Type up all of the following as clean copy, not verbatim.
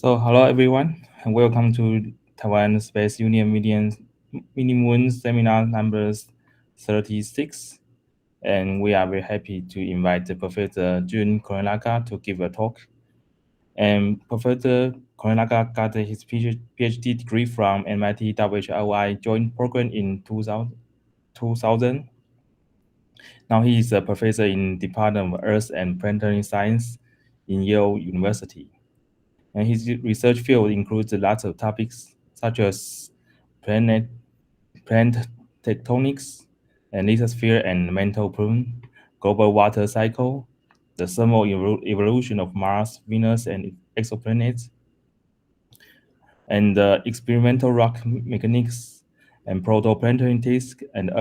So, hello everyone, and welcome to Taiwan Space Union Mini Moon Seminar numbers 36. And we are very happy to invite Professor Jun Korenaga to give a talk. And Professor Korenaga got his PhD degree from MIT WHI Joint Program in 2000. Now he is a professor in Department of Earth and Planetary Science in Yale University. And his research field includes lots of topics such as planet, planet tectonics, and lithosphere and mantle plume, global water cycle, the thermal evolution of Mars, Venus, and exoplanets, and experimental rock mechanics, and protoplanetary disk, and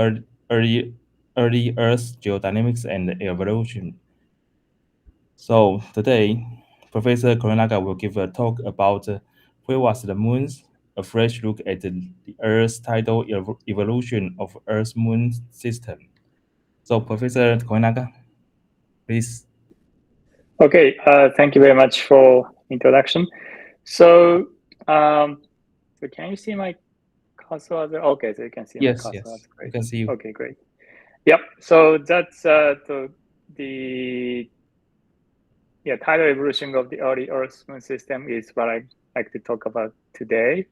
early Earth geodynamics and evolution. So today, Professor Korenaga will give a talk about where was the moons, a fresh look at the Earth's tidal evolution of Earth-Moon system. So Professor Korenaga, please. Okay, thank you very much for introduction. So, so can you see my cursor? Okay, so you can see my Yes, cursor. yes, That's we great. can see you. Okay, great. Yep. So that's the tidal evolution of the early Earth Moon system is what I like to talk about today.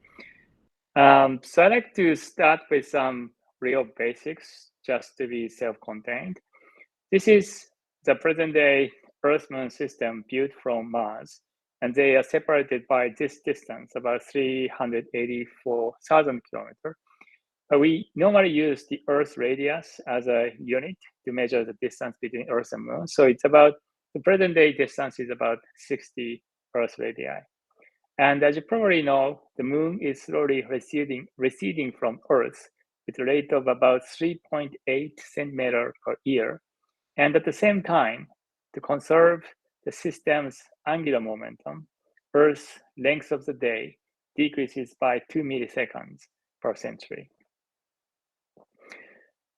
So I like to start with some real basics, just to be self-contained. This is the present-day Earth-Moon system built from Mars, and they are separated by this distance, about 384,000 kilometers. But we normally use the Earth radius as a unit to measure the distance between Earth and Moon. So it's about, the present-day distance is about 60 Earth radii. And as you probably know, the Moon is slowly receding from Earth with a rate of about 3.8 centimeter per year. And at the same time, to conserve the system's angular momentum, Earth's length of the day decreases by 2 milliseconds per century.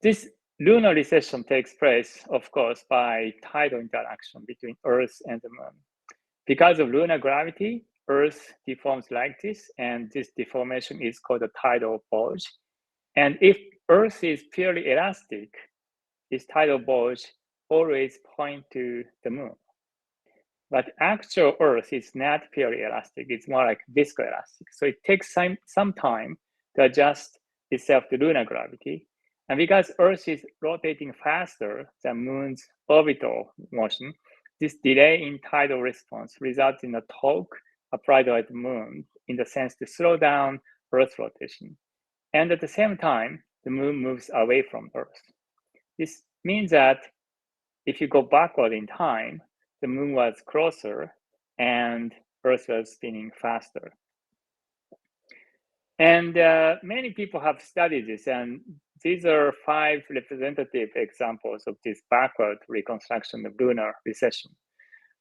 This lunar recession takes place, of course, by tidal interaction between Earth and the Moon. Because of lunar gravity, Earth deforms like this, and this deformation is called a tidal bulge. And if Earth is purely elastic, this tidal bulge always point to the Moon. But actual Earth is not purely elastic, it's more like viscoelastic. So it takes some time to adjust itself to lunar gravity. And because Earth is rotating faster than Moon's orbital motion, this delay in tidal response results in a torque applied by the Moon in the sense to slow down Earth's rotation. And at the same time, the Moon moves away from Earth. This means that if you go backward in time, the Moon was closer and Earth was spinning faster. And many people have studied this, and these are 5 representative examples of this backward reconstruction of lunar recession.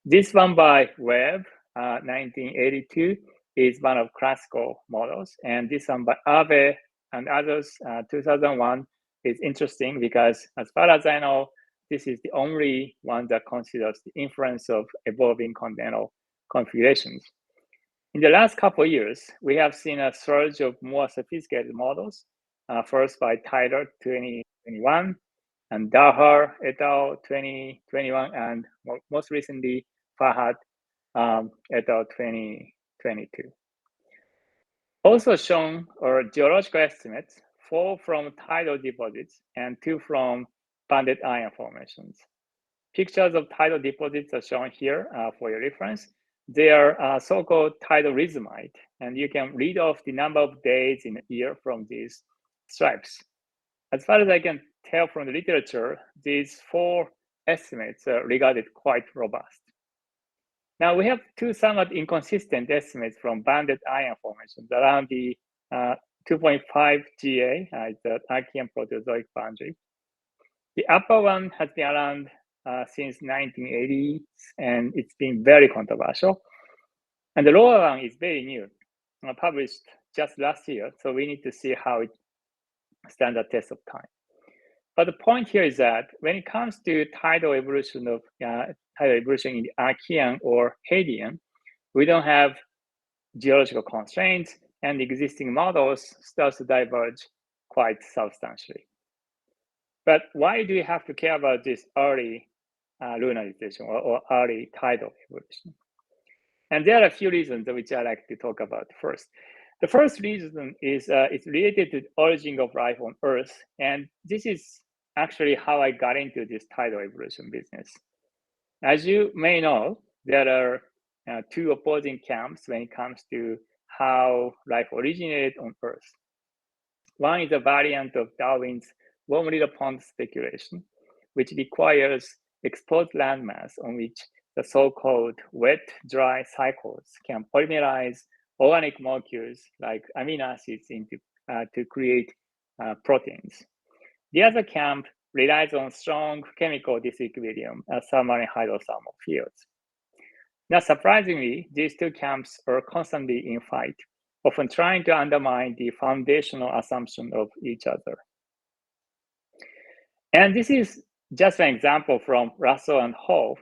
This one by Webb, 1982, is one of classical models, and this one by Abe and others, 2001, is interesting because, as far as I know, this is the only one that considers the influence of evolving continental configurations. In the last couple of years, we have seen a surge of more sophisticated models, first by Tyler 2021, and Dahar et al. 2021, and most recently, Fahad et al. 2022. Also shown are geological estimates, 4 from tidal deposits and 2 from banded iron formations. Pictures of tidal deposits are shown here for your reference. They are so-called tidal rhizomite, and you can read off the number of days in a year from these stripes. As far as I can tell from the literature, these 4 estimates are regarded quite robust. Now we have 2 somewhat inconsistent estimates from banded iron formations around the 2.5 GA, the Archean Proterozoic boundary. The upper one has been around since 1980s, and it's been very controversial. And the lower one is very new, published just last year, so we need to see how it stands the test of time. But the point here is that when it comes to tidal evolution in the Archean or Hadean, we don't have geological constraints and existing models start to diverge quite substantially. But why do we have to care about this early lunarization or early tidal evolution? And there are a few reasons which I like to talk about first. The first reason is it's related to the origin of life on Earth. And this is actually how I got into this tidal evolution business. As you may know, there are two opposing camps when it comes to how life originated on Earth. One is a variant of Darwin's warm little pond speculation, which requires exposed landmass on which the so-called wet-dry cycles can polymerize organic molecules like amino acids to create proteins. The other camp relies on strong chemical disequilibrium as submarine hydrothermal fields. Now, surprisingly, these two camps are constantly in fight, often trying to undermine the foundational assumption of each other. And this is just an example from Russell and Hall.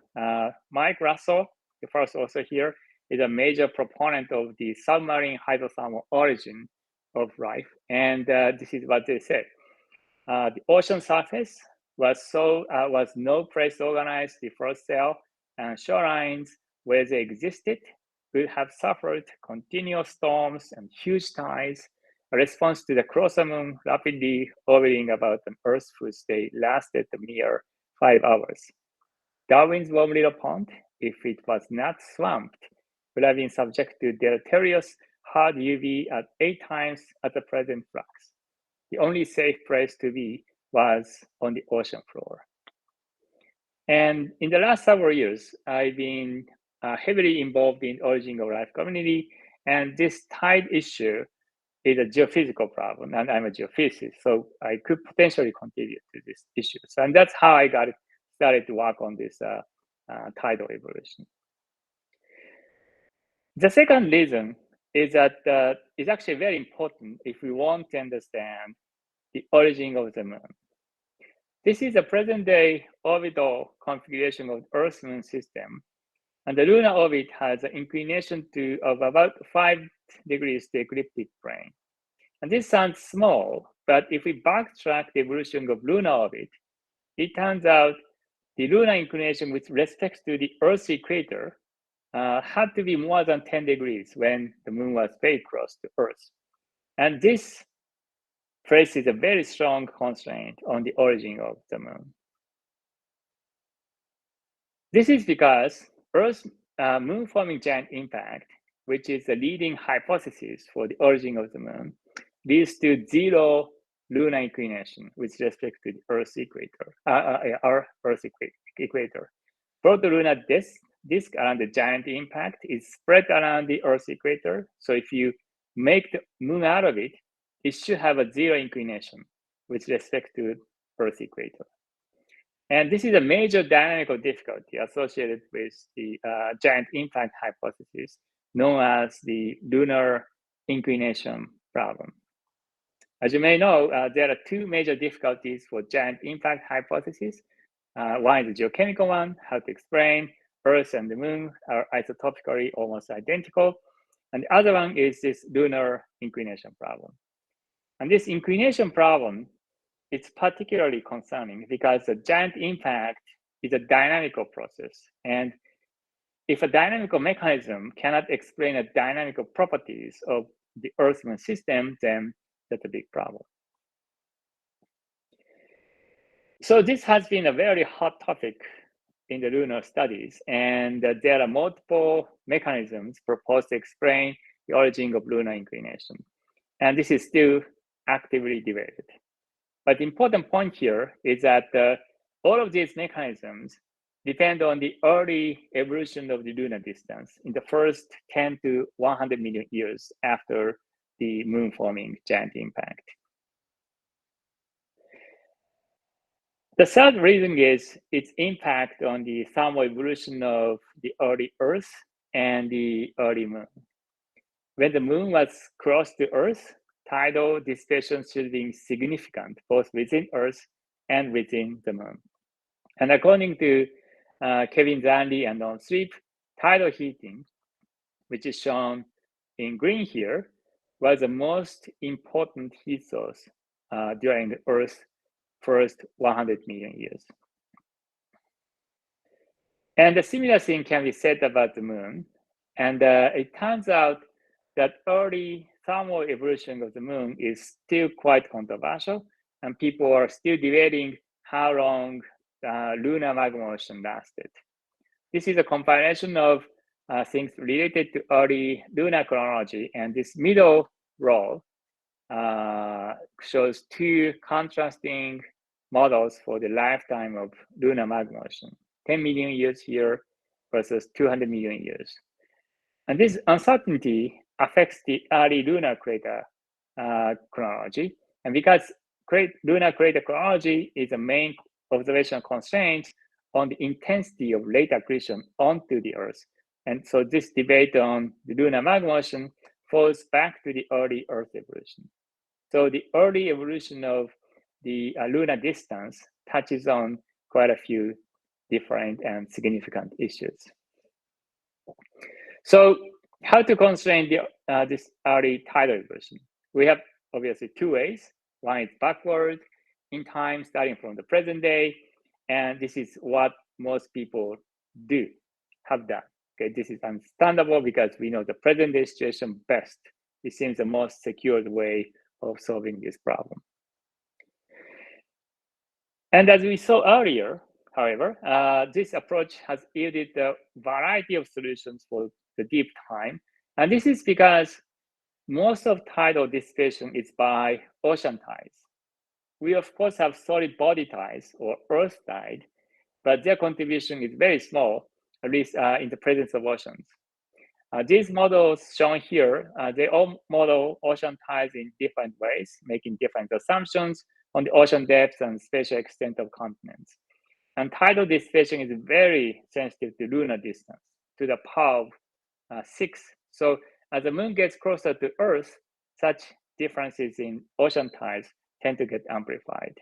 Mike Russell, the first author here, is a major proponent of the submarine hydrothermal origin of life. And this is what they said. The ocean surface was no place to organize the first cell, and shorelines where they existed would have suffered continuous storms and huge tides, a response to the closer moon rapidly orbiting about an Earth whose stay lasted a mere 5 hours. Darwin's warm little pond, if it was not swamped, would have been subject to deleterious hard UV at 8 times at the present flux. The only safe place to be was on the ocean floor. And in the last several years, I've been heavily involved in origin of life community, and this tide issue is a geophysical problem, and I'm a geophysicist, so I could potentially contribute to this issue. So, and that's how I started to work on this tidal evolution. The second reason is that it's actually very important if we want to understand the origin of the moon. This is a present-day orbital configuration of the Earth-Moon system, and the lunar orbit has an inclination of about 5 degrees to ecliptic plane. And this sounds small, but if we backtrack the evolution of lunar orbit, it turns out the lunar inclination with respect to the Earth's equator had to be more than 10 degrees when the moon was very close to Earth. And this places a very strong constraint on the origin of the moon. This is because Earth's moon-forming giant impact, which is the leading hypothesis for the origin of the moon, leads to zero lunar inclination with respect to the Earth's equator, our Earth's equator. Both the lunar disk around the giant impact is spread around the Earth's equator. So if you make the moon out of it, it should have a zero inclination with respect to Earth's equator. And this is a major dynamical difficulty associated with the giant impact hypothesis, known as the lunar inclination problem. As you may know, there are two major difficulties for giant impact hypothesis. One is the geochemical one, how to explain Earth and the moon are isotopically almost identical. And the other one is this lunar inclination problem. And this inclination problem, it's particularly concerning because the giant impact is a dynamical process. And if a dynamical mechanism cannot explain the dynamical properties of the Earth-Moon system, then that's a big problem. So this has been a very hot topic in the lunar studies, and there are multiple mechanisms proposed to explain the origin of lunar inclination. And this is still actively debated. But the important point here is that all of these mechanisms depend on the early evolution of the lunar distance in the first 10 to 100 million years after the moon forming giant impact. The third reason is its impact on the thermal evolution of the early Earth and the early moon. When the moon was close to Earth, tidal dissipation should be significant, both within Earth and within the moon. And according to Kevin Zandy and Don Sleep, tidal heating, which is shown in green here was the most important heat source during the Earth's first 100 million years. And a similar thing can be said about the moon. And it turns out that early thermal evolution of the moon is still quite controversial, and people are still debating how long lunar magma ocean lasted. This is a compilation of things related to early lunar chronology, and this middle row shows two contrasting models for the lifetime of lunar magma ocean, 10 million years here versus 200 million years. And this uncertainty affects the early lunar crater chronology. And because lunar crater chronology is a main observational constraint on the intensity of late accretion onto the Earth. And so this debate on the lunar magma ocean falls back to the early Earth evolution. So the early evolution of the lunar distance touches on quite a few different and significant issues. So how to constrain this early tidal evolution? We have obviously two ways. One is backward in time, starting from the present day. And this is what most people have done. Okay, this is understandable because we know the present day situation best. It seems the most secured way of solving this problem. And as we saw earlier, however, this approach has yielded a variety of solutions for the deep time. And this is because most of tidal dissipation is by ocean tides. We, of course, have solid body tides or earth tide, but their contribution is very small, at least in the presence of oceans. These models shown here, they all model ocean tides in different ways, making different assumptions on the ocean depth and spatial extent of continents. And tidal dissipation is very sensitive to lunar distance, to the power of 6. So as the moon gets closer to Earth, such differences in ocean tides tend to get amplified.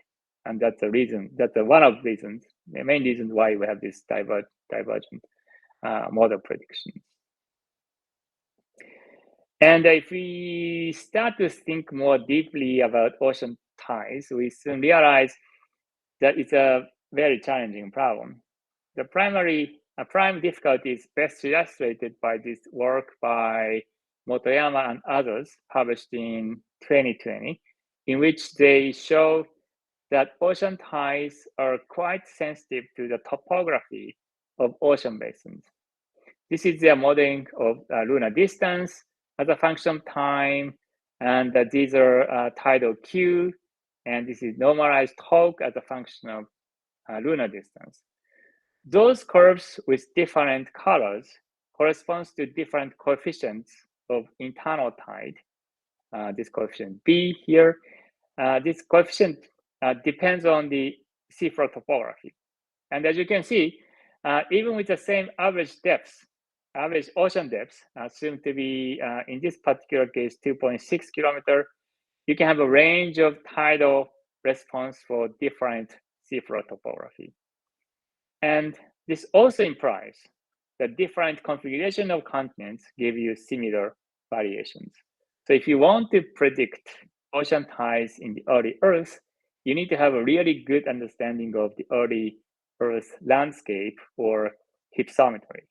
And that's the reason, that's one of the reasons, the main reason why we have this divergent model predictions. And if we start to think more deeply about ocean tides, we soon realize that it's a very challenging problem. The prime difficulty is best illustrated by this work by Motoyama and others published in 2020, in which they show that ocean tides are quite sensitive to the topography of ocean basins. This is their modeling of lunar distance as a function of time, and these are tidal Q, and this is normalized Hawk as a function of lunar distance. Those curves with different colors corresponds to different coefficients of internal tide. This coefficient B here, this coefficient depends on the seafloor topography. And as you can see, even with the same average ocean depth, assumed to be, in this particular case, 2.6 kilometer, you can have a range of tidal response for different seafloor topography. And this also implies that different configuration of continents give you similar variations. So if you want to predict ocean tides in the early Earth, you need to have a really good understanding of the early Earth landscape or hypsometry.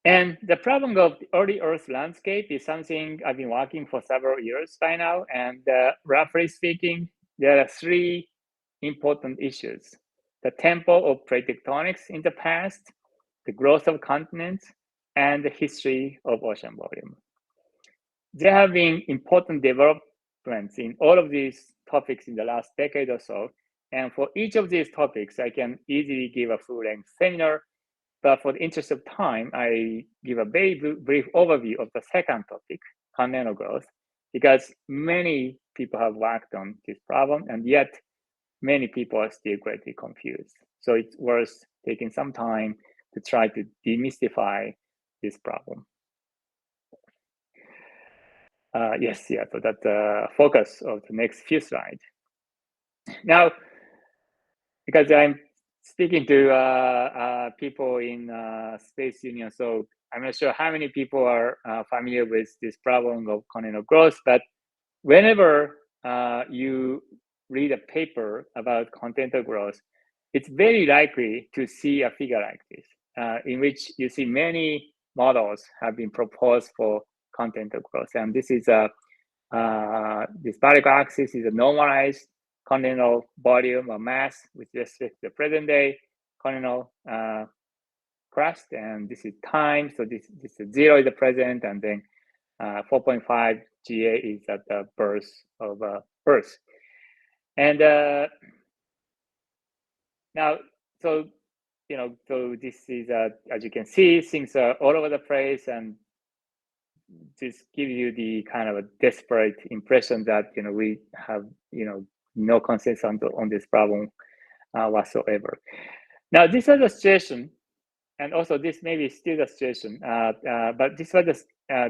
And the problem of the early Earth landscape is something I've been working for several years by now. And roughly speaking, there are three important issues: the tempo of plate tectonics in the past, the growth of continents, and the history of ocean volume. There have been important developments in all of these topics in the last decade or so. And for each of these topics, I can easily give a full-length seminar. But for the interest of time, I give a very brief overview of the second topic, continental growth, because many people have worked on this problem, and yet many people are still greatly confused. So it's worth taking some time to try to demystify this problem. So that's the focus of the next few slides. Now, because I'm speaking to people in Space Union, so I'm not sure how many people are familiar with this problem of continental growth, but whenever you read a paper about continental growth, it's very likely to see a figure like this, in which you see many models have been proposed for continental growth. And this is this vertical axis is a normalized continental volume or mass with respect to the present day continental crust, and this is time. So this is 0 is the present, and then 4.5 GA is at the birth of Earth. And now, so so this is as you can see, things are all over the place, and this gives you the kind of a desperate impression that we have no consensus on this problem whatsoever. Now, this was a situation, and also this may be still a situation, but this was a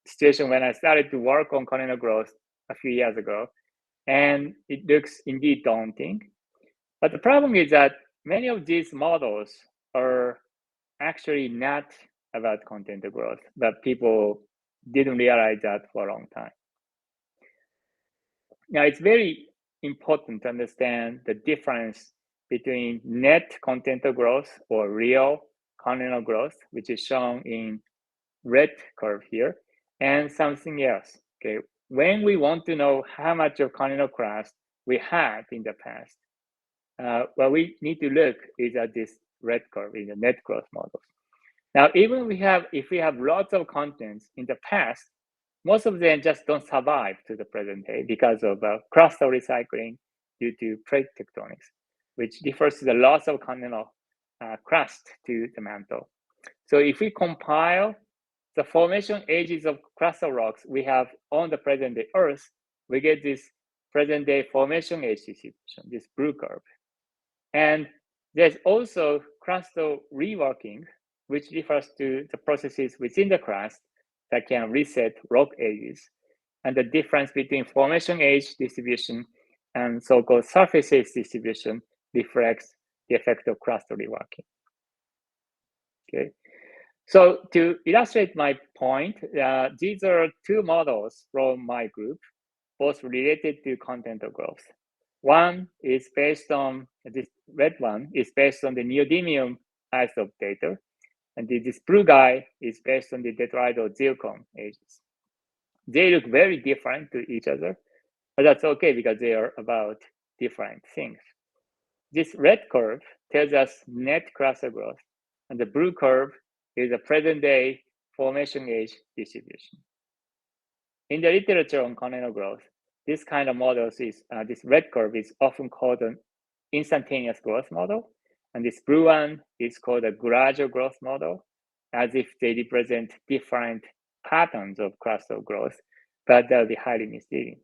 situation when I started to work on continental growth a few years ago, and it looks indeed daunting. But the problem is that many of these models are actually not about continental growth, but people didn't realize that for a long time. Now, it's very important to understand the difference between net continental growth or real continental growth, which is shown in red curve here, and something else. Okay, when we want to know how much of continental crust we had in the past, what we need to look is at this red curve in the net growth models. Now, even if we have lots of continents in the past, most of them just don't survive to the present day because of crustal recycling due to plate tectonics, which refers to the loss of continental crust to the mantle. So if we compile the formation ages of crustal rocks we have on the present day Earth, we get this present day formation age distribution, this blue curve. And there's also crustal reworking, which refers to the processes within the crust that can reset rock ages. And the difference between formation age distribution and so-called surface age distribution reflects the effect of crustal reworking. Okay. So to illustrate my point, these are two models from my group, both related to continental growth. One is based on, this red one is based on the neodymium isotope data, and this blue guy is based on the tetrahedral zircon ages. They look very different to each other, but that's okay because they are about different things. This red curve tells us net crustal growth, and the blue curve is a present day formation age distribution. In the literature on continental growth, this kind of models is, this red curve is often called an instantaneous growth model, and this blue one is called a gradual growth model, as if they represent different patterns of crustal growth, but they'll be highly misleading.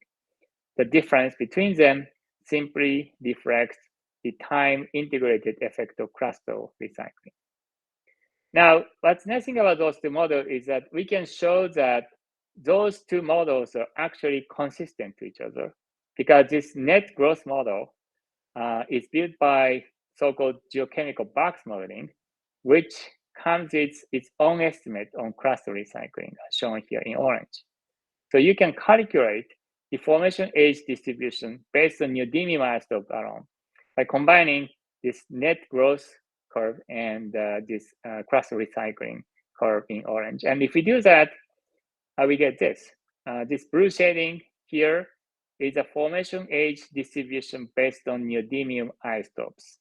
The difference between them simply reflects the time integrated effect of crustal recycling. Now, what's nice thing about those two models is that we can show that those two models are actually consistent to each other, because this net growth model is built by so-called geochemical box modeling, which comes with its own estimate on crustal recycling, shown here in orange. So you can calculate the formation age distribution based on neodymium isotope alone by combining this net growth curve and this crustal recycling curve in orange. And if we do that, we get this. This blue shading here is a formation age distribution based on neodymium isotopes.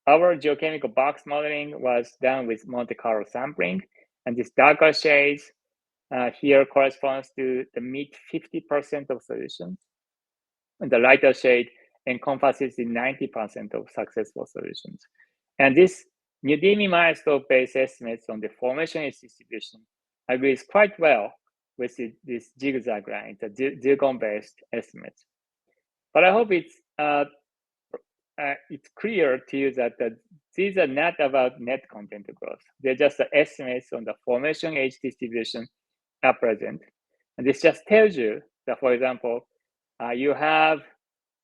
Our geochemical box modeling was done with Monte Carlo sampling, and this darker shades here corresponds to the mid 50% of solutions, and the lighter shade encompasses the 90% of successful solutions. And this neodymium isotope-based estimates on the formation age distribution agrees quite well with this zigzag line, the zircon-based estimates. But I hope it's clear to you that these are not about net continental growth. They're just the estimates on the formation age distribution at present. And this just tells you that, for example, you have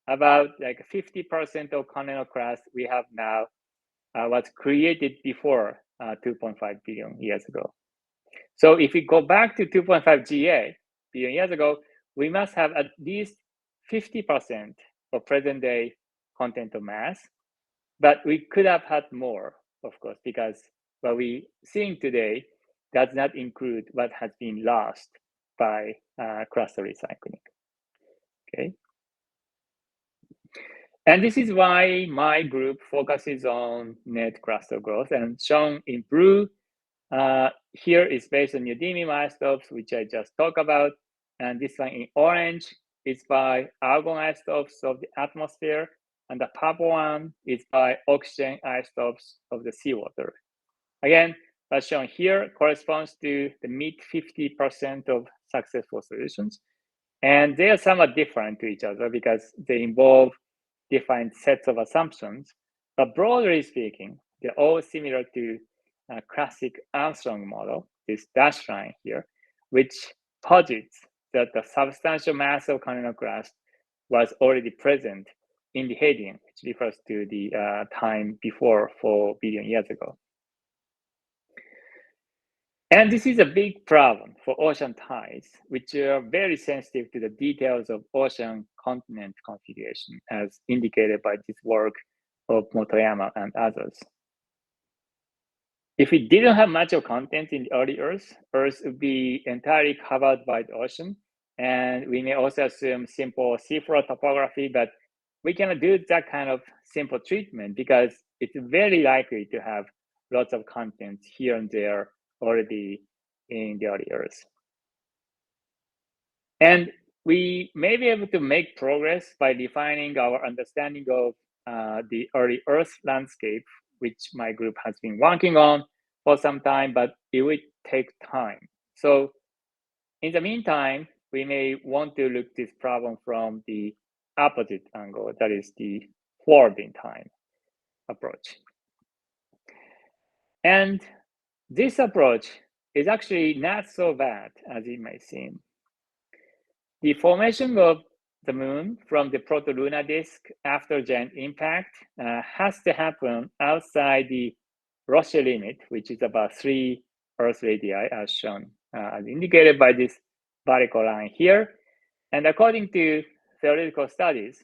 about like 50% of continental crust we have now was created before 2.5 billion years ago. So if we go back to 2.5 billion years ago, we must have at least 50% of present day content of mass, but we could have had more, of course, because what we're seeing today does not include what has been lost by cluster recycling. Okay. And this is why my group focuses on net cluster growth, and shown in blue here is based on neodymium isotopes, which I just talked about. And this one in orange is by argon isotopes of the atmosphere. And the purple one is by oxygen isotopes of the seawater. Again, as shown here, corresponds to the mid 50% of successful solutions. And they are somewhat different to each other because they involve different sets of assumptions. But broadly speaking, they're all similar to a classic Armstrong model, this dashed line here, which posits that the substantial mass of Korenaga crust was already present in the Hadean, which refers to the time before 4 billion years ago. And this is a big problem for ocean tides, which are very sensitive to the details of ocean continent configuration, as indicated by this work of Motoyama and others. If we didn't have much of content in the early Earth, Earth would be entirely covered by the ocean. And we may also assume simple seafloor topography, but we cannot do that kind of simple treatment because it's very likely to have lots of content here and there already in the early Earth. And we may be able to make progress by defining our understanding of the early Earth landscape, which my group has been working on for some time, but it will take time. So in the meantime, we may want to look at this problem from the opposite angle, that is the forward in time approach. And this approach is actually not so bad as it may seem. The formation of the moon from the proto-lunar disk after giant impact has to happen outside the Roche limit, which is about 3 Earth radii, as shown, as indicated by this vertical line here. And according to theoretical studies,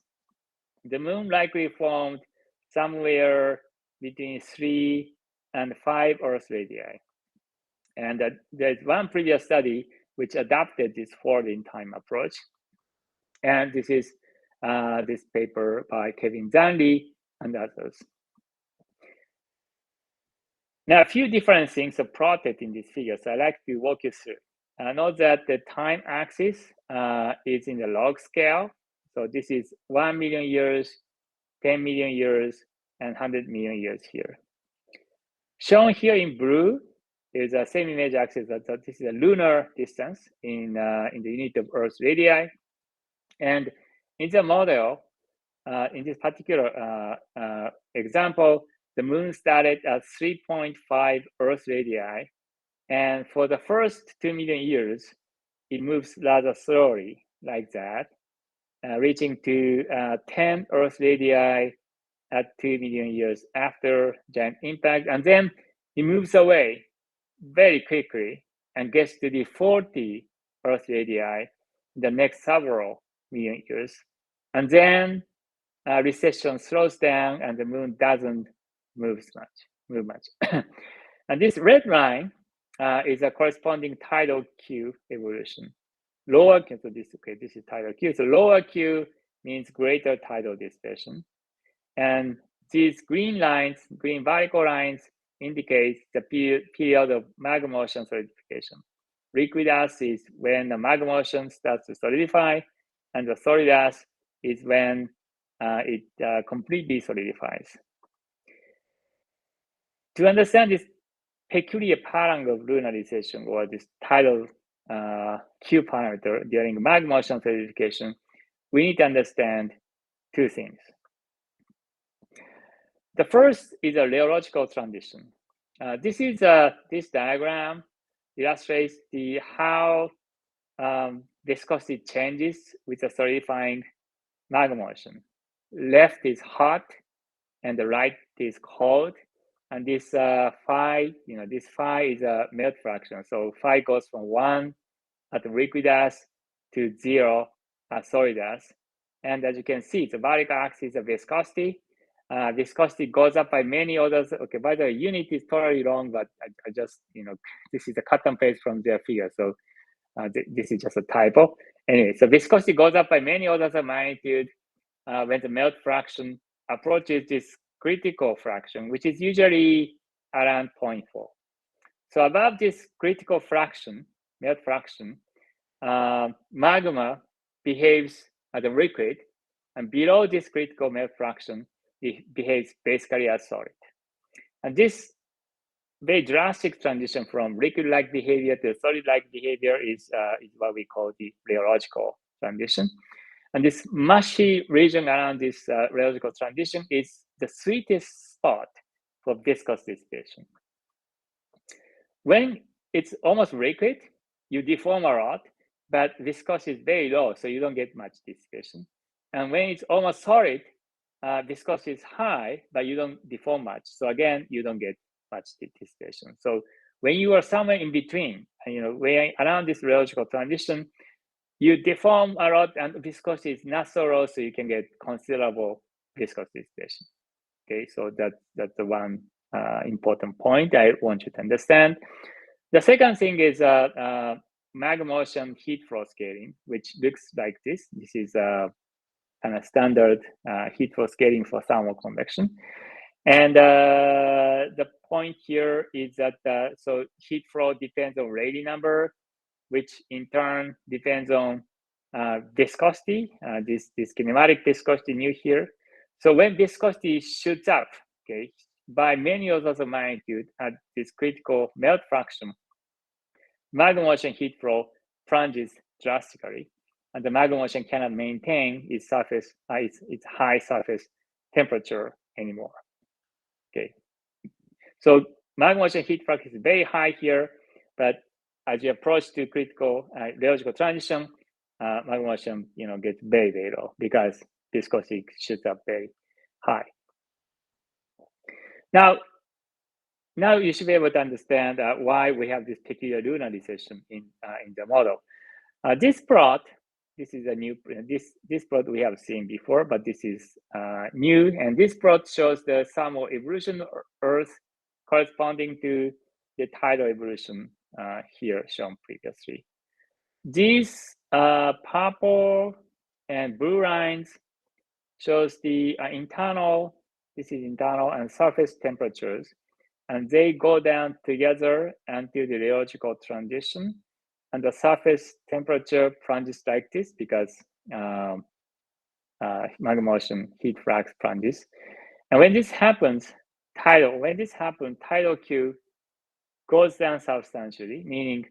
the moon likely formed somewhere between 3 and 5 Earth radii. And there's one previous study which adopted this forward in time approach. And this is this paper by Kevin Zanley and others. Now, a few different things are plotted in this figure, so I'd like to walk you through. Note that the time axis is in the log scale. So this is 1 million years, 10 million years, and 100 million years here. Shown here in blue is a same image axis. That this is a lunar distance in the unit of Earth radii. And in the model, in this particular example, the moon started at 3.5 Earth radii. And for the first 2 million years, it moves rather slowly like that, reaching to 10 Earth radii at 2 million years after giant impact. And then it moves away very quickly and gets to the 40 Earth radii in the next several million years. And then recession slows down and the moon doesn't move much. And this red line is a corresponding tidal Q evolution. Lower Q, so this is tidal Q. So lower Q means greater tidal dispersion. And these green lines, green vertical lines, indicate the period of magma ocean solidification. Liquid ash is when the magma ocean starts to solidify, and the solid ash is when it completely solidifies. To understand this peculiar pattern of lunar recession, or this tidal Q parameter during magma ocean solidification, we need to understand two things. The first is a rheological transition. This diagram illustrates how viscosity changes with the solidifying magma ocean. Left is hot and the right is cold. and this phi, this phi is a melt fraction. So phi goes from 1 at the liquidus to 0 at solidus. And as you can see, the vertical axis of viscosity. Viscosity goes up by many orders. Okay, by the way, unit is totally wrong, but I just, this is a cut and paste from their figure. So this is just a typo. Anyway, so viscosity goes up by many orders of magnitude when the melt fraction approaches this critical fraction, which is usually around 0.4. So above this critical fraction, melt fraction, magma behaves as a liquid, and below this critical melt fraction, it behaves basically as solid. And this very drastic transition from liquid-like behavior to solid-like behavior is what we call the rheological transition. And this mushy region around this rheological transition is the sweetest spot for viscous dissipation. When it's almost liquid, you deform a lot, but viscosity is very low, so you don't get much dissipation. And when it's almost solid, viscosity is high, but you don't deform much. So again, you don't get much dissipation. So when you are somewhere in between, when around this rheological transition, you deform a lot and viscosity is not so low, so you can get considerable viscous dissipation. Okay, so that's the one important point I want you to understand. The second thing is magma ocean heat flow scaling, which looks like this. This is a kind of standard heat flow scaling for thermal convection. And the point here is that so heat flow depends on Rayleigh number, which in turn depends on viscosity, this kinematic viscosity new here. So when viscosity shoots up, okay, by many orders of magnitude at this critical melt fraction, magma ocean heat flow plunges drastically, and the magma ocean cannot maintain its surface, its high surface temperature anymore. Okay, so magma ocean heat flux is very high here, but as you approach to critical rheological transition, magma ocean gets very, very low because viscosity shoots up very high. Now you should be able to understand why we have this peculiar lunar recession in the model. This plot, this is a new, this plot we have seen before, but this is new, and this plot shows the thermal evolution of Earth corresponding to the tidal evolution here shown previously. These purple and blue lines shows the internal, this is internal and surface temperatures, and they go down together until the rheological transition, and the surface temperature plunges like this because magma ocean heat flux plunges. And when this happens, tidal Q goes down substantially, meaning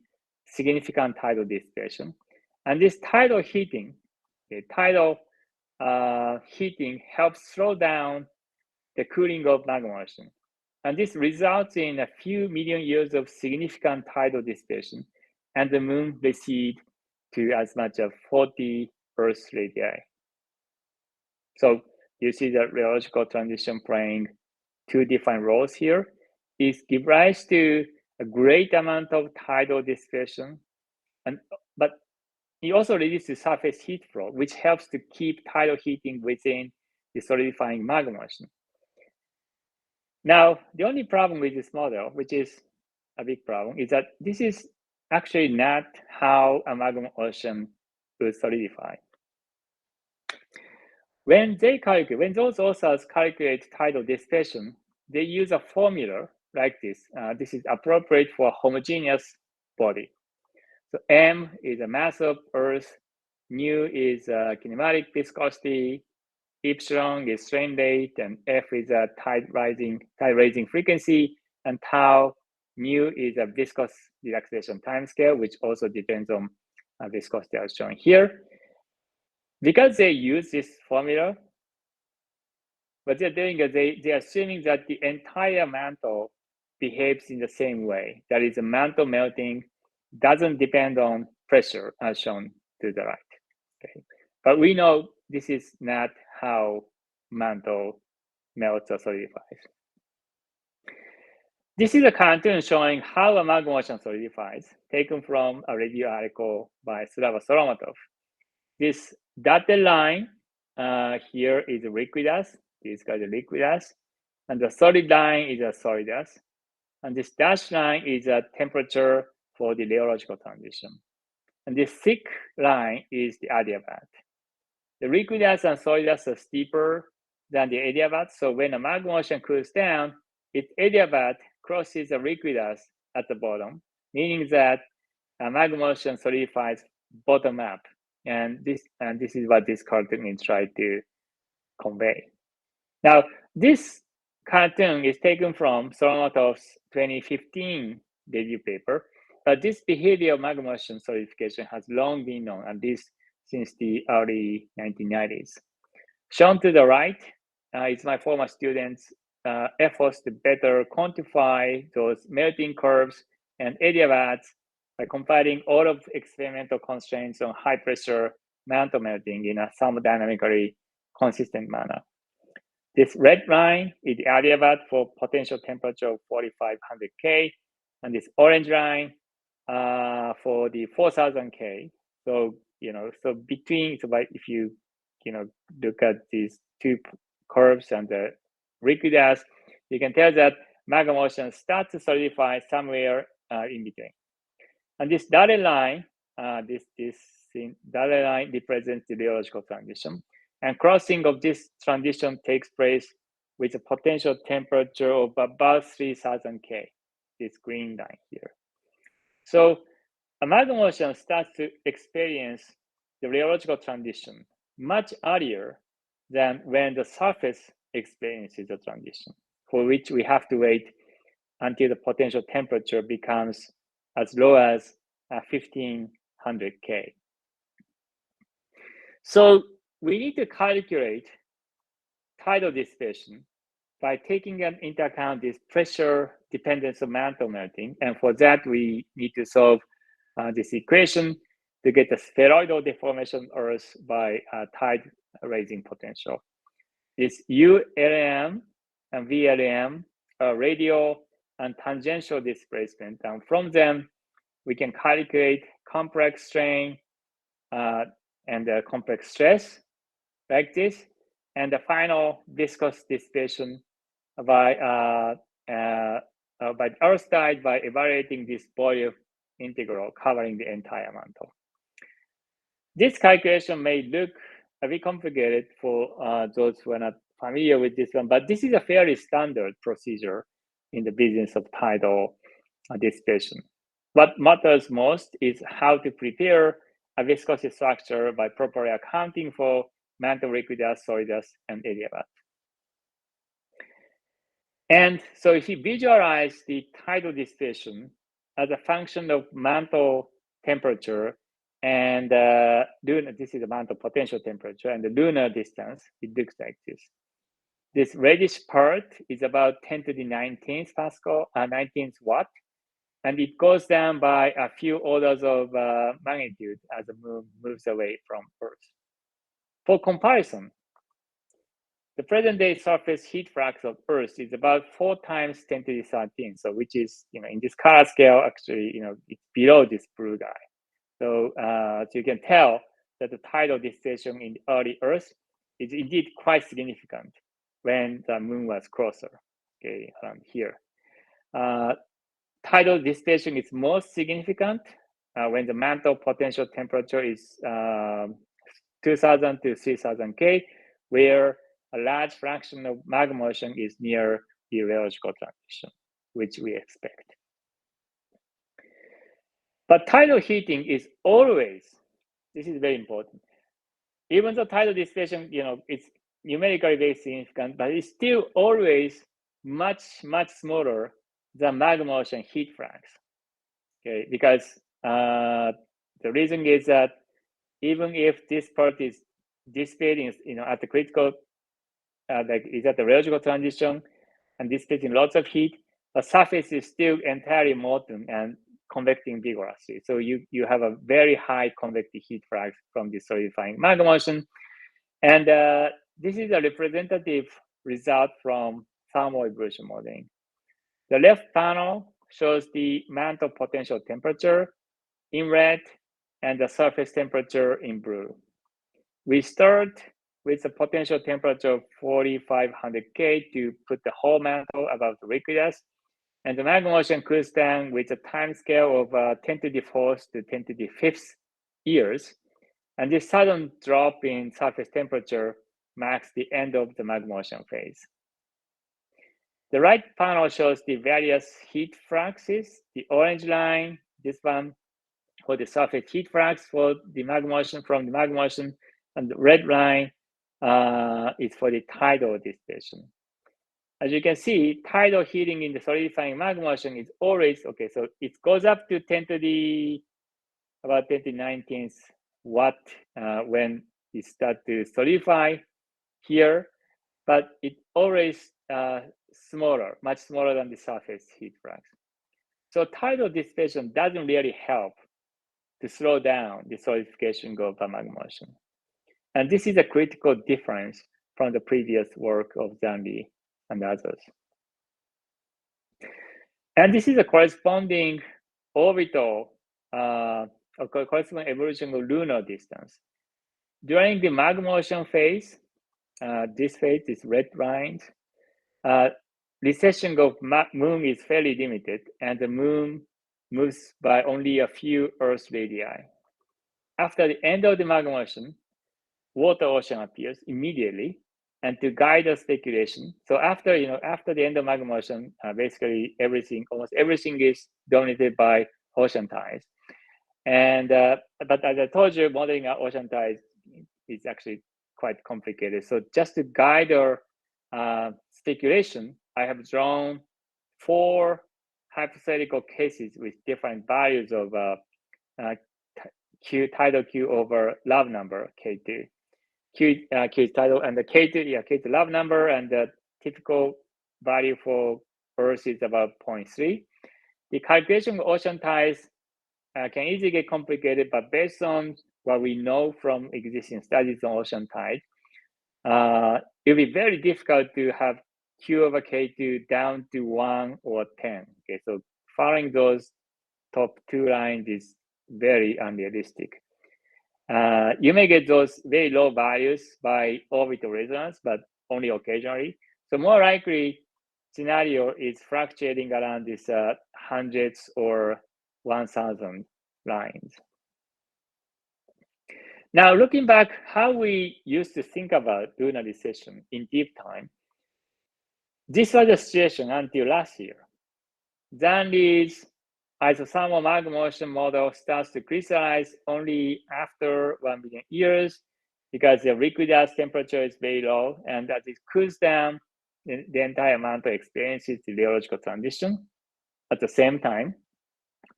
significant tidal dissipation. And this tidal heating, heating helps slow down the cooling of magma ocean. And this results in a few million years of significant tidal dissipation, and the moon recede to as much as 40 Earth radii. So you see the rheological transition playing two different roles here. It gives rise to a great amount of tidal dissipation, but it also reduces surface heat flow, which helps to keep tidal heating within the solidifying magma ocean. Now, the only problem with this model, which is a big problem, is that this is actually not how a magma ocean will solidify. When those authors calculate tidal dissipation, they use a formula like this. This is appropriate for a homogeneous body. So M is the mass of Earth, mu is kinematic viscosity, epsilon is strain rate, and F is a tide raising frequency, and tau mu is a viscous relaxation timescale, which also depends on viscosity as shown here. Because they use this formula, what they're doing is they're assuming that the entire mantle behaves in the same way. That is, the mantle melting doesn't depend on pressure as shown to the right. Okay. But we know this is not how mantle melts or solidifies. This is a cartoon showing how a magma ocean solidifies, taken from a review article by Slava Solomatov. This dotted line here is liquidus. These guys are liquidus. And the solid line is a solidus. And this dashed line is a temperature for the rheological transition. And this thick line is the adiabat. The liquidus and solidus are steeper than the adiabat. So when a magma ocean cools down, its adiabat crosses the liquidus at the bottom, meaning that a magma ocean solidifies bottom up. And this is what this cartoon is trying to convey. Now, this cartoon is taken from Solomatov's 2015 review paper, but this behavior of magma ocean solidification has long been known, and this since the early 1990s. Shown to the right is my former students' efforts to better quantify those melting curves and adiabats by compiling all of experimental constraints on high pressure mantle melting in a thermodynamically consistent manner. This red line is the adiabat for potential temperature of 4,500 K, and this orange line for the 4,000 K. So, so between, so if you, look at these two curves and the liquidus, you can tell that magma ocean starts to solidify somewhere in between. And this dotted line, this dotted line represents the rheological transition. And crossing of this transition takes place with a potential temperature of about 3,000 K, this green line here. So a magma ocean starts to experience the rheological transition much earlier than when the surface experiences the transition, for which we have to wait until the potential temperature becomes as low as 1,500 K. So we need to calculate tidal dissipation by taking into account this pressure dependence of mantle melting. And for that, we need to solve this equation to get the spheroidal deformation of Earth by tide raising potential. This ULM and VLM are radial and tangential displacement. And from them, we can calculate complex strain and complex stress like this, and the final viscous dissipation by Earth tide by evaluating this Boyle integral covering the entire mantle. This calculation may look a bit complicated for those who are not familiar with this one, but this is a fairly standard procedure in the business of tidal dissipation. What matters most is how to prepare a viscosity structure by properly accounting for mantle liquidus, solidus, and adiabat. And so if you visualize the tidal dissipation as a function of mantle temperature and this is the mantle potential temperature and the lunar distance, it looks like this. This reddish part is about 10 to the 19th Pascal, 19th watt, and it goes down by a few orders of magnitude as the moon moves away from Earth. For comparison, the present day surface heat flux of Earth is about 4 times 10 to the 13th, so which is, in this color scale, actually, it's below this blue guy. So, so you can tell that the tidal dissipation in the early Earth is indeed quite significant when the moon was closer, okay, around here. Tidal dissipation is most significant when the mantle potential temperature is 2,000 to 3,000 K, where a large fraction of magma ocean is near the rheological transition, which we expect. But tidal heating is always, this is very important. Even though tidal dissipation, it's numerically very significant, but it's still always much, much smaller than magma ocean heat flux. Okay, because the reason is that even if this part is dissipating, at the critical, like is at the rheological transition and dissipating lots of heat, the surface is still entirely molten and convecting vigorously. So you have a very high convective heat flux from the solidifying magma ocean. And this is a representative result from thermal evolution modeling. The left panel shows the mantle potential temperature in red and the surface temperature in blue. We start with a potential temperature of 4,500 K to put the whole mantle above the liquidus, and the magma motion cools down with a time scale of 10 to the 4th to 10 to the 5th years. And this sudden drop in surface temperature marks the end of the magma motion phase. The right panel shows the various heat fluxes. The orange line, this one, for the surface heat flux for the magma motion from the magma motion, and the red line is for the tidal dissipation. As you can see, tidal heating in the solidifying magma motion is always, okay, so it goes up to 10 to the, about 10 to the 19th watt when it starts to solidify here, but it always smaller, much smaller than the surface heat flux. So tidal dissipation doesn't really help to slow down the solidification of the magma motion. And this is a critical difference from the previous work of Zhang Li and others. And this is a corresponding orbital, corresponding evolution of lunar distance. During the magma motion phase, this phase is red lines, recession of moon is fairly limited, and the moon moves by only a few Earth radii. After the end of the magma motion, water ocean appears immediately, and to guide the speculation. So after the end of magma motion, basically almost everything is dominated by ocean tides. And but as I told you, modeling ocean tides is actually quite complicated. So just to guide our speculation, I have drawn 4 hypothetical cases with different values of tidal Q over love number K2. Q is tidal, and the K2 is love number, and the typical value for Earth is about 0.3. The calculation of ocean tides can easily get complicated, but based on what we know from existing studies on ocean tide, it'll be very difficult to have Q over K2 down to 1 or 10. Okay, so following those top 2 lines is very unrealistic. You may get those very low values by orbital resonance, but only occasionally. So more likely scenario is fluctuating around this hundreds or 1,000 lines. Now, looking back, how we used to think about lunar recession in deep time, this was the situation until last year. Zhang Li's isothermal magma motion model starts to crystallize only after 1 million years because the liquidus temperature is very low, and as it cools down, the entire mantle experiences the rheological transition. At the same time,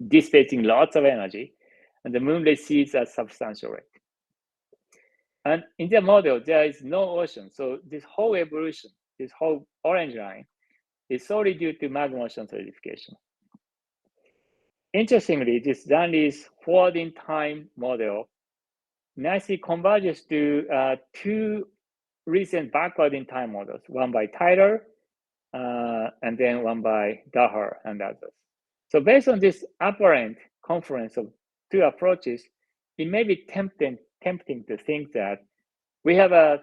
dissipating lots of energy, and the moon recedes at substantial rate. And in the model, there is no ocean. So this whole evolution, this whole orange line, is solely due to magma motion solidification. Interestingly, this Zhang Li's forward in time model nicely converges to 2 recent backward in time models, one by tidal and then one by Daher and others. So based on this apparent confluence of 2 approaches, it may be tempting to think that we have a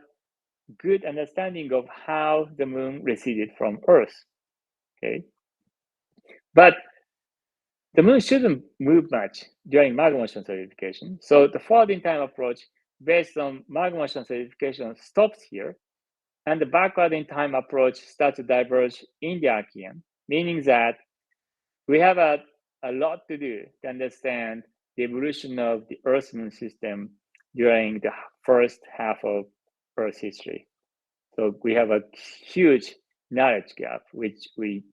good understanding of how the moon receded from Earth. Okay, but the moon shouldn't move much during magma motion solidification. So the forward in time approach based on magma motion solidification stops here, and the backward in time approach starts to diverge in the Archean, meaning that we have a lot to do to understand the evolution of the Earth-Moon system during the first half of Earth history. So we have a huge knowledge gap, which we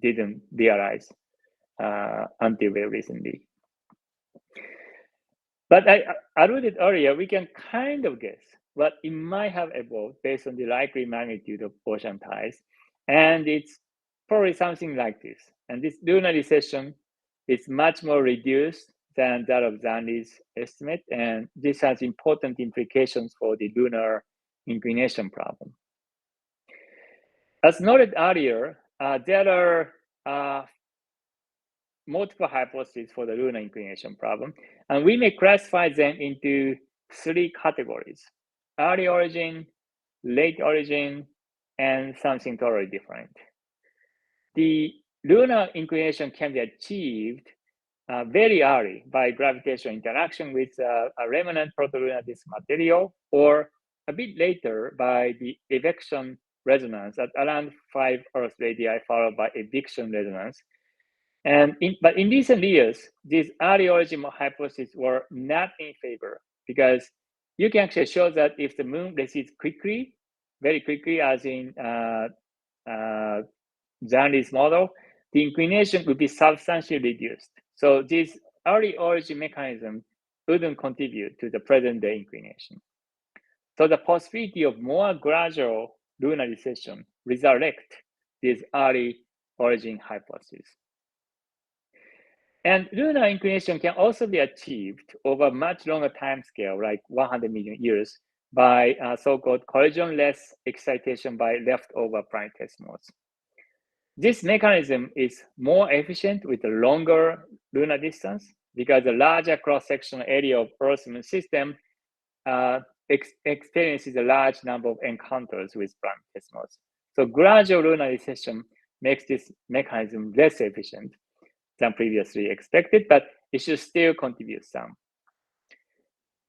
didn't realize until very recently. But I alluded earlier, we can kind of guess what it might have evolved based on the likely magnitude of ocean tides. And it's probably something like this. And this lunar recession is much more reduced than that of Zhang Li's estimate. And this has important implications for the lunar inclination problem. As noted earlier, there are multiple hypotheses for the lunar inclination problem, and we may classify them into three categories: early origin, late origin, and something totally different. The lunar inclination can be achieved very early by gravitational interaction with a remnant protolunar disk material, or a bit later by the evection resonance at around 5 Earth radii, followed by eviction resonance. But in recent years, these early origin hypotheses were not in favor, because you can actually show that if the moon recedes quickly, very quickly, as in Zandi's model, the inclination would be substantially reduced. So this early origin mechanism wouldn't contribute to the present day inclination. So the possibility of more gradual lunar recession resurrect these early origin hypotheses. And lunar inclination can also be achieved over a much longer time scale, like 100 million years, by so-called collision-less excitation by leftover planetesimals. This mechanism is more efficient with a longer lunar distance, because the larger cross-sectional area of Earth-Moon system experiences a large number of encounters with planetesimals. So gradual lunar recession makes this mechanism less efficient than previously expected, but it should still contribute some.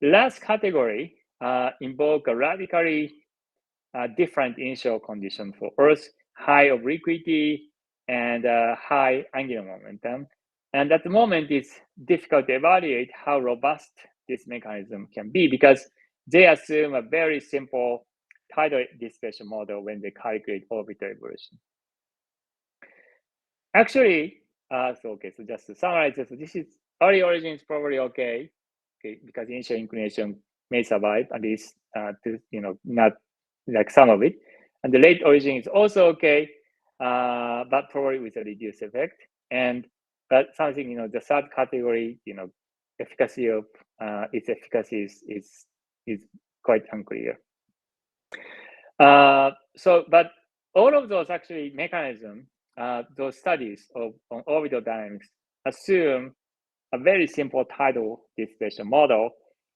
The last category involve a radically different initial condition for Earth: high obliquity and high angular momentum. And at the moment, it's difficult to evaluate how robust this mechanism can be, because they assume a very simple tidal dispersion model when they calculate orbital evolution. Actually, so just to summarize this is early origin is probably okay, because initial inclination may survive, at least not like some of it. And the late origin is also okay, but probably with a reduced effect. But something, the third category, efficacy of its efficacy is quite unclear. But all of those actually mechanisms, those studies on orbital dynamics assume a very simple tidal dispersion model,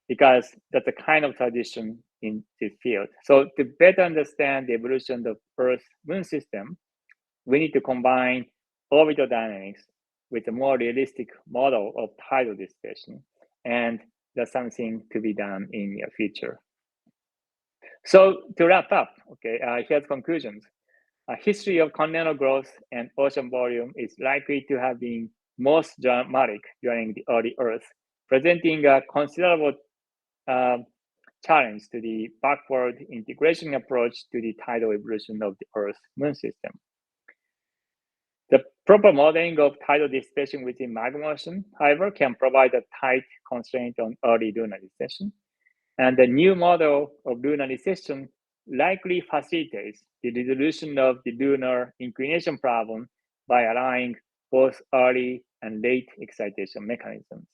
because that's a kind of tradition in this field. So to better understand the evolution of Earth-Moon system, we need to combine orbital dynamics with a more realistic model of tidal dispersion, and that's something to be done in the future. So to wrap up, here's conclusions. A history of continental growth and ocean volume is likely to have been most dramatic during the early Earth, presenting a considerable challenge to the backward integration approach to the tidal evolution of the Earth-Moon system. The proper modeling of tidal dispersion within magma ocean, however, can provide a tight constraint on early lunar recession. And the new model of lunar recession likely facilitates the resolution of the lunar inclination problem by allowing both early and late excitation mechanisms.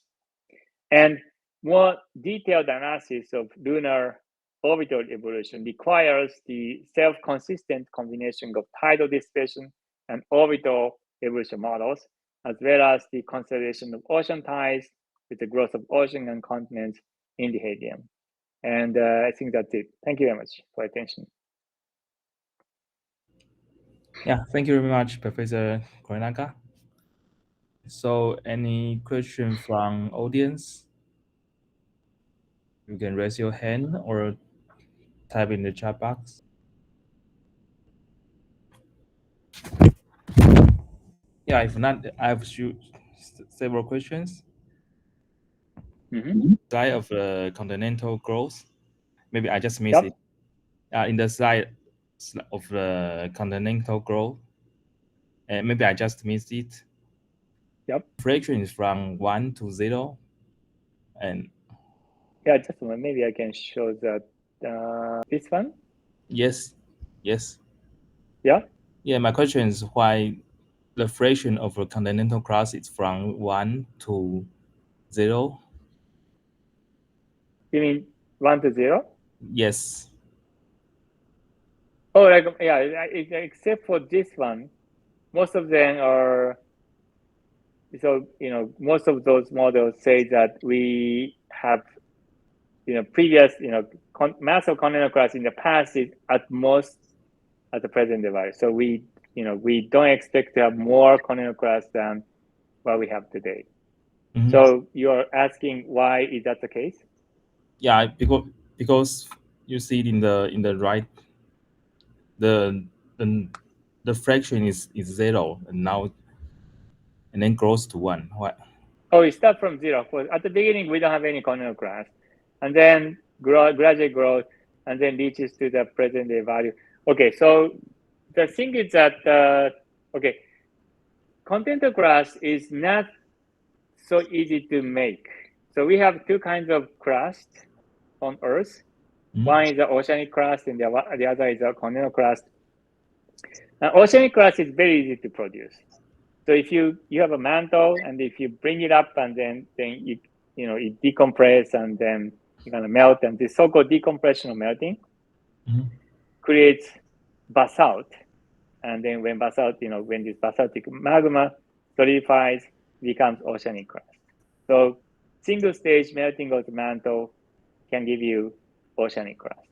And more detailed analysis of lunar orbital evolution requires the self-consistent combination of tidal dispersion and orbital evolution models, as well as the conservation of ocean tides with the growth of ocean and continents in the Hadrian. And I think that's it. Thank you very much for attention. Yeah, thank you very much, Professor Korenaga. So, any question from audience? You can raise your hand or type in the chat box. Yeah, if not, I have several questions. Slide of the continental growth. Maybe I just missed it. In the slide of the continental growth, and maybe I just missed it. Yep. Fraction is from 1 to 0, and yeah, just a moment. Maybe I can show that this one. Yes. Yeah. Yeah, my question is why the fraction of a continental crust is from 1 to 0. You mean 1 to 0? Yes. Oh, like, yeah, except for this one, most of them are, so, most of those models say that we have, previous, mass of continental crust in the past is at most at the present day value. So we don't expect to have more continental crust than what we have today. Mhm. So you're asking why is that the case? Yeah, because you see it in the right, the the the fraction is zero, and now and then grows to one. What? Oh, we start from zero. At the beginning, we don't have any continental crust, and then gradually grows, and then reaches to the present day value. Okay, so the thing is that okay, continental crust is not so easy to make. So we have two kinds of crust on Earth. Mhm. One is the oceanic crust, and the other is the continental crust. Oceanic crust is very easy to produce. So if you have a mantle, and if you bring it up, and then it decompress, and then you're gonna melt, and this so-called decompression or melting Mhm. creates basalt. And then when basalt, when this basaltic magma solidifies, becomes oceanic crust. So single stage melting of the mantle can give you oceanic crust.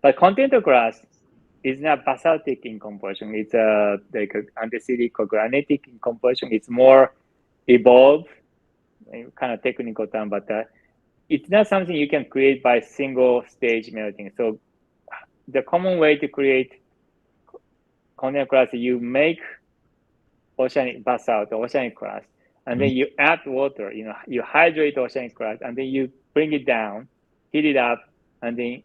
But continental crust is not basaltic in composition. It's like andesitic or granitic in composition. It's more evolved, kind of technical term, but it's not something you can create by single stage melting. So the common way to create continental crust, you make oceanic basalt, oceanic crust, and then you add water. You hydrate oceanic crust, and then you bring it down, heat it up, and then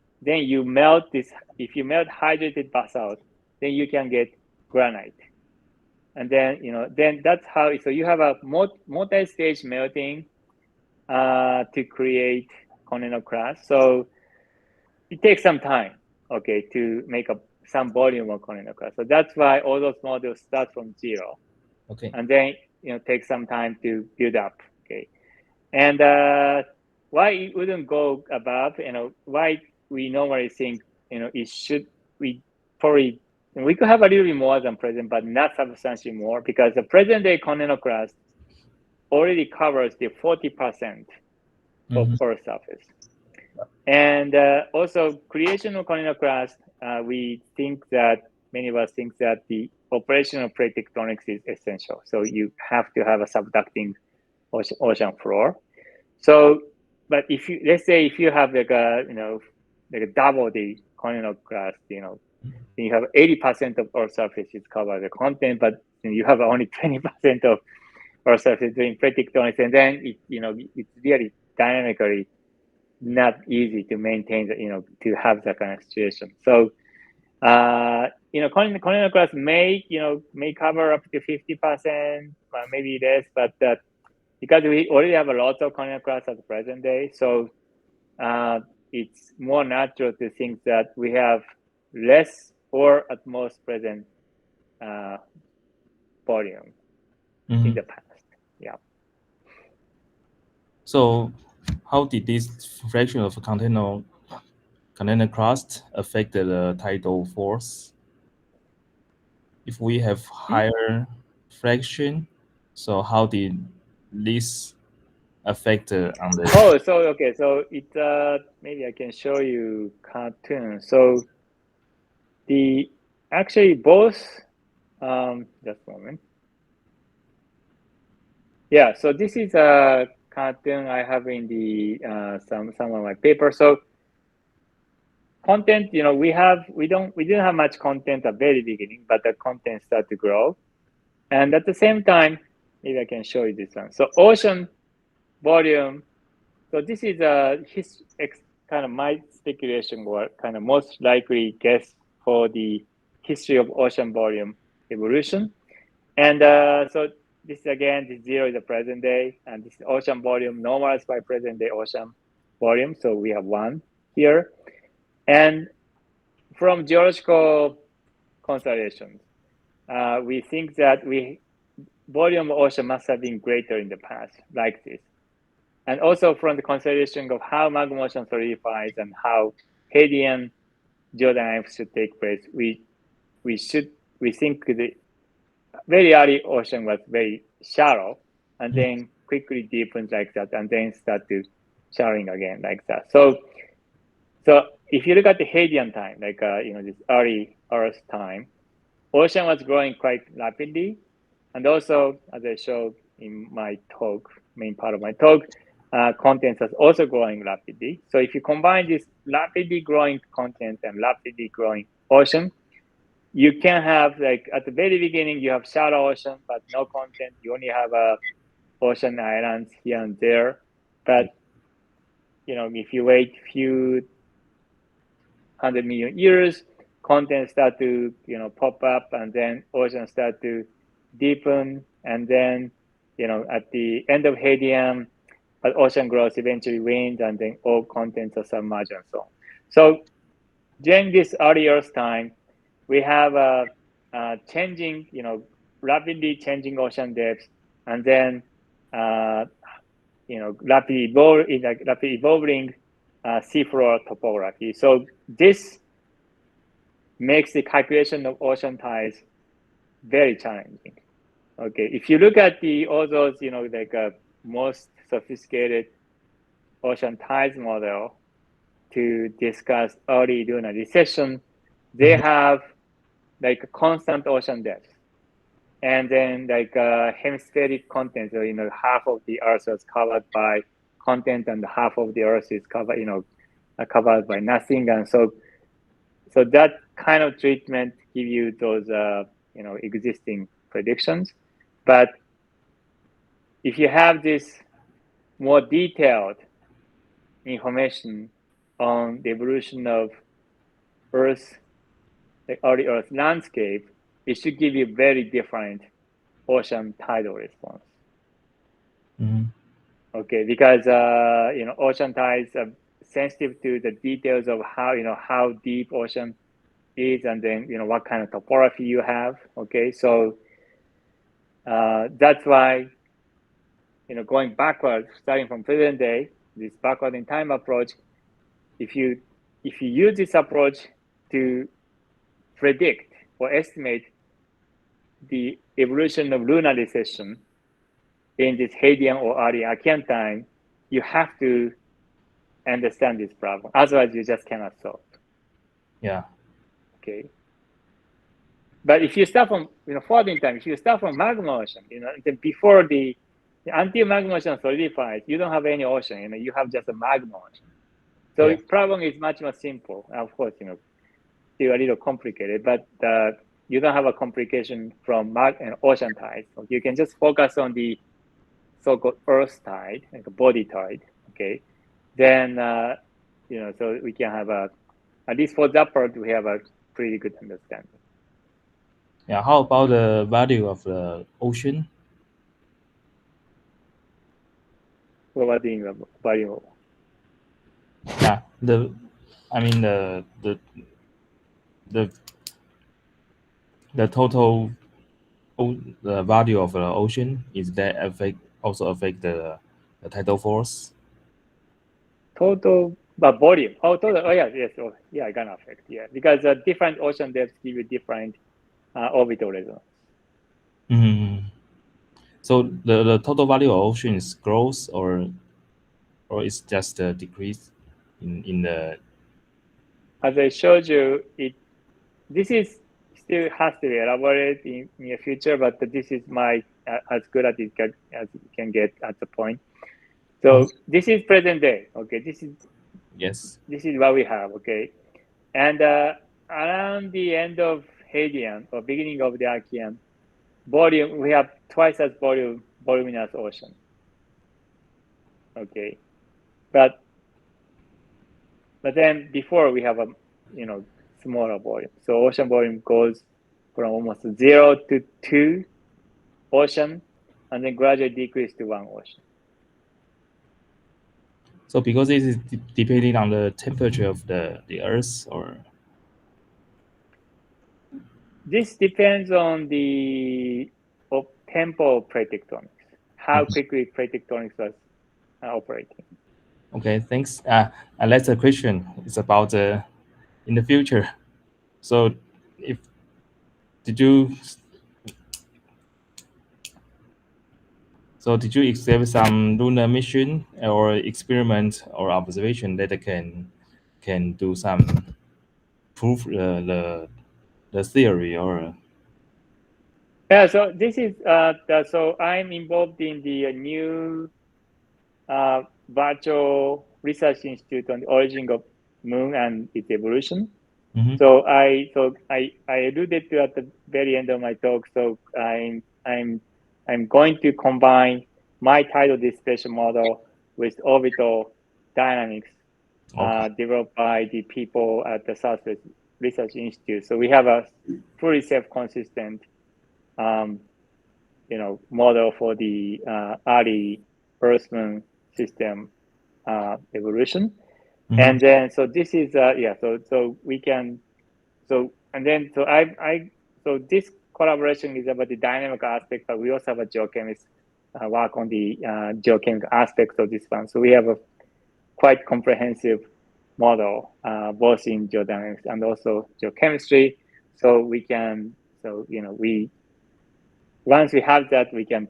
you melt this. If you melt hydrated basalt, then you can get granite. And then that's how. So you have a multi-stage melting to create continental crust. So it takes some time, okay, to make some volume of continental crust. So that's why all those models start from zero, Okay. and then take some time to build up. Okay, and why it wouldn't go above? Why we normally think it should. We probably we could have a little bit more than present, but not substantially more, because the present day continental crust already covers the 40% of Mhm. Earth's surface. And also, creation of continental crust, we think that many of us think that the operation of plate tectonics is essential. So you have to have a subducting ocean floor. So, but let's say if you have like a double the continental crust, you have 80% of Earth's surface is covered the content, but you have only 20% of Earth's surface doing plate tectonics, and then it's really dynamically not easy to maintain to have that kind of situation. So continental crust may cover up to 50%, maybe less, but because we already have a lot of continental crust at the present day, so it's more natural to think that we have less or at most present volume in Mhm. the past. Yeah. So, how did this fraction of continental crust affect the tidal force? If we have Hmm? higher fraction, so how did this affect on the? Oh, so okay, so it maybe I can show you cartoon. So the actually both just a moment. Yeah, so this is a cartoon I have in the some of my papers. So content, we didn't have much content at the very beginning, but the content started to grow. And at the same time, maybe I can show you this one. So ocean volume. So this is kind of my speculation, or kind of most likely guess for the history of ocean volume evolution. And so this again, this zero is the present day, and this is ocean volume normalized by present day ocean volume. So we have one here. And from geological considerations, we think that volume of ocean must have been greater in the past, like this. And also from the consideration of how magma motion solidifies and how Hadean geodynamics should take place, we think very early ocean was very shallow, and then quickly deepens like that, and then start to shallowing again like that. So if you look at the Hadean time, like this early Earth time, ocean was growing quite rapidly, and also as I showed in my talk, main part of my talk, contents was also growing rapidly. So if you combine this rapidly growing content and rapidly growing ocean, you can have like at the very beginning you have shallow ocean but no content. You only have ocean islands here and there. But if you wait few 100 million years, content start to pop up, and then ocean start to deepen, and then at the end of Hadean, but ocean growth eventually wins, and then all contents are submerged and so on. So during this early Earth time, we have changing, rapidly changing ocean depths, and then rapidly evolving seafloor topography. So this makes the calculation of ocean tides very challenging. Okay, if you look at all those, most sophisticated ocean tides model to discuss early lunar recession, they have like a constant ocean depth, and then hemispheric content. So half of the Earth is covered by content, and half of the Earth is covered by nothing, and so that kind of treatment give you those existing predictions. But if you have this more detailed information on the evolution of Earth, the early Earth landscape, it should give you very different ocean tidal response. Mm-hmm. Okay, because ocean tides are sensitive to the details of how deep ocean is, and then what kind of topography you have. Okay, so that's why going backwards, starting from present day, this backward in time approach, if you use this approach to predict or estimate the evolution of lunar recession in this Hadean or early Archean time, you have to understand this problem. Otherwise, you just cannot solve. Yeah. Okay. But if you start from further in time, if you start from magma ocean, then before until magma ocean solidifies, you don't have any ocean. You have just a magma ocean. So the problem is much more simple. Of course, still a little complicated, but you don't have a complication from ocean tides. So you can just focus on the so-called Earth tide, like a body tide. Okay, then so we can have at least for that part, we have a pretty good understanding. Yeah. How about the value of the ocean? What was the value? Yeah. I mean the the total the value of the ocean is that also affect the tidal force. Total, but volume. Oh, total. Oh, yeah, yes. Oh, yeah, gonna affect. Yeah, because different ocean depths give you different orbital resonance. Mm-hmm. So the total value of ocean is growth or it's just a decrease in the. As I showed you, this is still has to be elaborated in near future, but this is my as good as it can get at the point. So this is present day. Okay, this Yes. is what we have. Okay, and around the end of Hadean or beginning of the Archean, volume we have twice as voluminous ocean. Okay, but then before we have a smaller volume. So ocean volume goes from almost 0 to 2 ocean, and then gradually decrease to 1 ocean. So because it is depending on the temperature of the Earth, or This depends on the tempo of plate tectonics, how quickly plate tectonics was operating. okay, thanks. And that's a question. It's about in the future. So if did you So did you exhibit some lunar mission or experiment or observation that can do some prove the theory or? Yeah, so this is so I'm involved in the new virtual research institute on the origin of moon and its evolution. Mm-hmm. So I alluded to at the very end of my talk. So I'm going to combine my tidal dispersion model with orbital dynamics Okay. developed by the people at the Southwest Research Institute. So we have a fully self-consistent um, model for the early Earth Moon system evolution. Mm-hmm. And then so this is so we can and then so this collaboration is about the dynamic aspect, but we also have a geochemist work on the geochemical aspects of this one. So we have a quite comprehensive model both in geodynamics and also geochemistry. So we can we once we have that, we can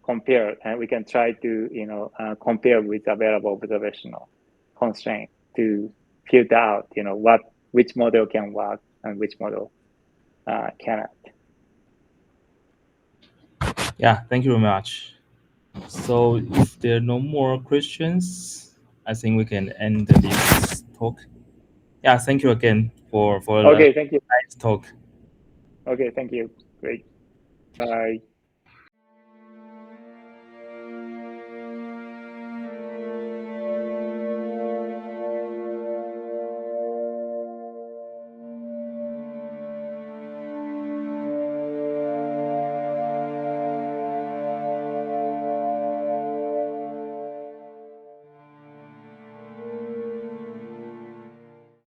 compare and we can try to compare with available observational constraint to filter out which model can work and which model cannot. Yeah, thank you very much. So if there are no more questions, I think we can end this talk. Yeah, thank you again for a Okay, thank you. nice talk. Okay, thank you. Great. Bye.